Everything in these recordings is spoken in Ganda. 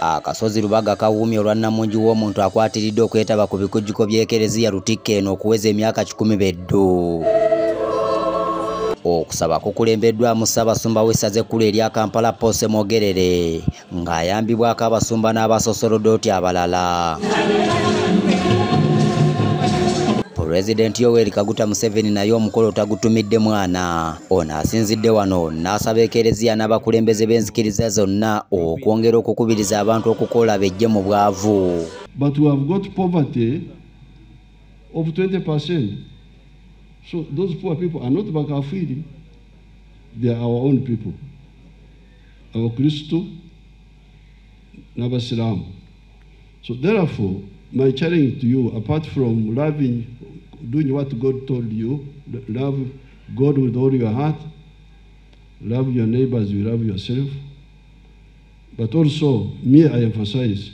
Akasozi Lubaga kawumye olwannamungi w'omuntu akwatiridde okwetaba ku bikujjuko by'ekereziya Lutikko eno okuweza emyaka 10 beddu. Okusaba kukulembeddwamu Ssaabasumba w'essaza ekkulu erya Kampala Paul Ssemogerere ng'ayambibwako abasumba n'abasosolodooti abalala. Pulezidenti Yoweri Kaguta Museveni naye omukolo tagutumidde mwana. Ono asinzidde wano n'asaba ekereziya n'abakulembeze b'enzikiriza zonna okwongera okukubiriza abantu okukola bejje mu bwavu. But we have got poverty of 20%. So those poor people are not Bakafiri. They are our own people. Our Christo, Nabasilam. So therefore, my challenge to you, apart from loving, doing what God told you, love God with all your heart, love your neighbors, you love yourself. But also, me, I emphasize,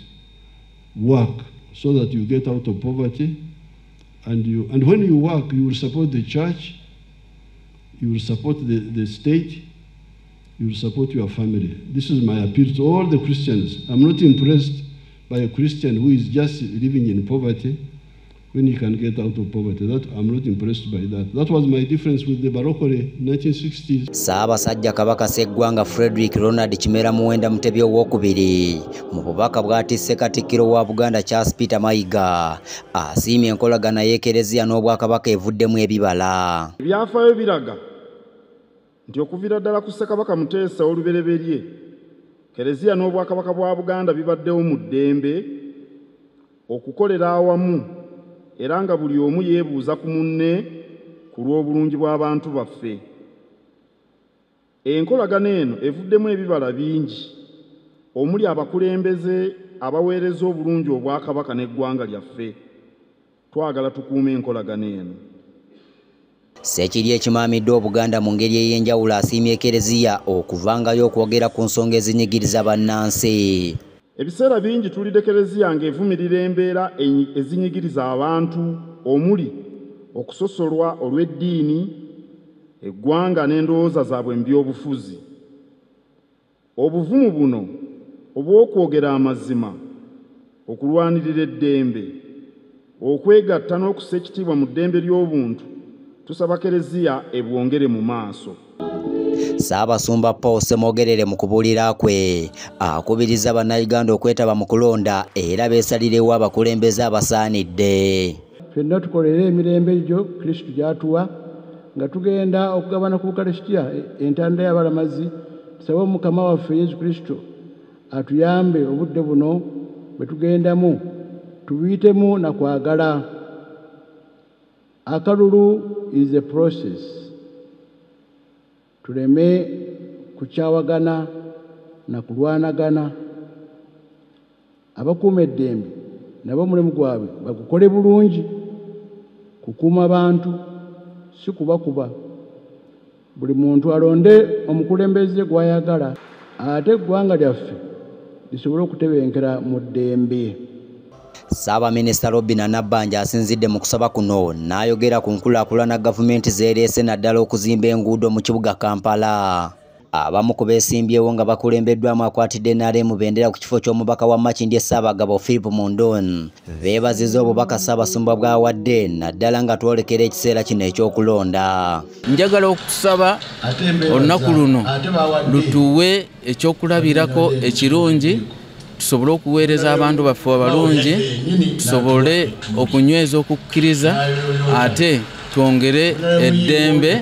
work so that you get out of poverty. And when you work, you will support the church, you will support the state, you will support your family. This is my appeal to all the Christians. I'm not impressed by a Christian who is just living in poverty when he can get out of poverty. That I'm not impressed by that. That was my difference with the Barokore 1960s. Ssaabasajja Kabaka Sseggwanga Frederick Ronald Kimera Muwenda Mutebi owookubiri mu bubaka bw'atisse Katikkiro wa Buganda Charles Peter Mayiga asiimye enkolagana y'ekereziya n'Obwakabaka evuddemu ebibala. Ebyafaayo biraga nti okuviira ddala ku Ssekabaka Muteesa olubereberye Kereziya n'Obwakabaka bwa Buganda bibaddewo mu ddembe okukolera awamu era nga buli omu yeebuuza ku munne ku lw'obulungi bw'abantu baffe. Enkolagana eno evuddemu ebibala bingi omuli abakulembeze abaweereza obulungi Obwakabaka n'eggwanga lyaffe. Twagala tukuume enkolagana eno. Ssekiri ekimaamidde Obuganda mu ngeri ey'enjawulo asiimye ekereziya okuvangayo okwogera ku nsonga ezinyigiriza bannansi. Ebiseera bingi tulidde Kereziya ng'evumirira embeera ezinyigiriza abantu omuli okusosolwa olw'eddiini, eggwanga n'endowooza zaabwe mu by'obufuzi. Obuvumu buno obw'okwogera amazima, okulwanirira eddembe, okwegatta n'okussa ekitiibwa mu ddembe ly'obuntu, tusaba Kereziya ebwongere mu maaso. Ssaabasumba Paul Ssemogerere mu kubuulira kwe akubiriza bannayuganda okwetaba mu kulonda era beesalirewo abakulembeze abasaanidde. Ffenna tukolere emirembe egyo Kristo gy'atuwa nga tugenda okugabana ku Ukarisitiya entanda y'abalamazi. Tusabe Mukama waffe Yesu Kristo atuyambe obudde buno bwe tugendamu tubuyitemu na kwagala. Akalulu is a process. Tuleme kukyawagana na kulwanagana. Abakuuma eddembe nabo mulimu gwabwe bagukole bulungi. Kukuuma abantu si kubakuba. Buli muntu alonde omukulembeze gw'ayagala ate eggwanga lyaffe lisobole okutebenkera mu ddembe. Ssaabaminisita Robin Nabbanja asinzidde mu kusaba kuno n'ayogera ku nkulaakulana gavumenti z'ereese naddala okuzimba enguudo mu kibuga Kampala. Abamu ku beesimbyewo nga bakulembeddwamu akwatidde NRM bendera ku kifo ky'omubaka wa Makindye Ssaabagabo Philip Mundon beebazizza obubaka Ssaabasumba bw'awadde naddala nga twolekera ekiseera kino eky'okulonda. Njagala okusaba olunaku luno lutuwe ekyokulabirako ekirungi tusobole okuweereza abantu baffe abalungi, tusobole okunyweza okukkiriza ate twongere eddembe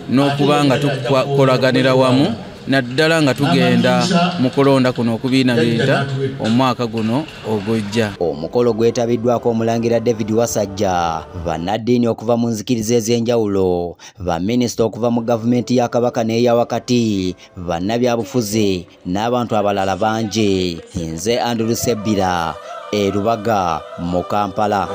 n'okuba nga tukolaganira wamu naddala nga tugenda mu kulonda kuno okubiinabiyita omwaka guno ogujja. Omukolo gwetabiddwako Omulangira David Wasajja, bannaddiini okuva mu nzikiriza ez'enjawulo, baminisita okuva mu gavumenti ya Kabaka n'eya wakati, bannabyabufuzi n'abantu abalala bangi. Nze Andrew Sebbira, Lubaga mu Kampala.